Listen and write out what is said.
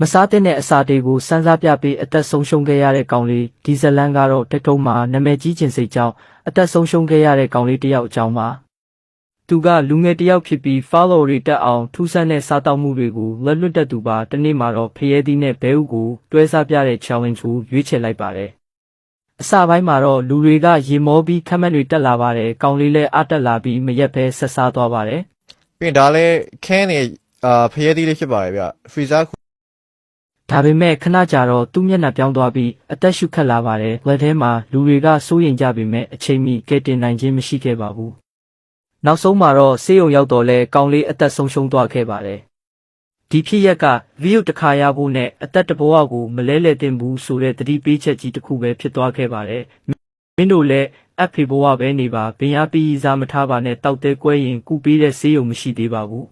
မစားတဲ့အစာတွေကိုစမ်းစားပြပြီးအသက်ဆုံးရှုံးခဲ့ရတဲ့ကောင်လေးဒီဇလန်ကတော့တက်တုံးမှာနာမည်ကြီးခြင်းစိတ်ကြောင့်အသက်ဆုံးရှုံးခဲ့ရတဲ့ကောင်လေးတစ်ယောက်အကြောင်းပါသူကလူငယ်တစ်ယောက်ဖြစ်ပြီး follow တွေတက်အောင်ထူးဆန်းတဲ့စားတောက်မှုတွေကိုလက်လွတ်တက်သူပါတနေ့မှာတော့ဖရဲသီးနဲ့ဘဲဥကိုတွဲစားပြတဲ့ challenge ကိုရွေးချယ်လိုက်ပါတယ်အစပိုင်းမှာတော့လူတွေကရေမောပြီးခက်မက်တွေတက်လာပါတယ်ကောင်လေးလည်းအတက်လာပြီးမရက်ပဲဆက်စားသွားပါတယ်ပြီးဒါလည်းခင်းနေဖရဲသီးလေးဖြစ်ပါတယ်ဗျဖရီဇာဒါပေမဲ့ခဏကြာတော့သူ့မျက်နှာပြောင်းသွားပြီးအသက်ရှုခတ်လာပါတယ်လက်ထဲမှာလူတွေကစိုးရိမ်ကြပေမဲ့အချိန်မီကဲတင်နိုင်ခြင်းမရှိခဲ့ပါဘူးနောက်ဆုံးမှာတော့ဆေးရုံရောက်တော့လဲကောင်လေးအသက်ဆုံးရှုံးသွားခဲ့ပါတယ်ဒီဖြစ်ရက်ကဗီဒီယိုတစ်ခါရဖို့နဲ့အသက်တဘဝကိုမလဲလှယ်တင်ဘူးဆိုတဲ့သတိပေးချက်ကြီးတစ်ခုပဲဖြစ်သွားခဲ့ပါတယ်မင်းတို့လည်းအဖေဘဝပဲနေပါဘင်အားပြီးစားမထားပါနဲ့တောက်တဲကွဲရင်ကုပေးတဲ့ဆေးရုံမရှိသေးပါဘူး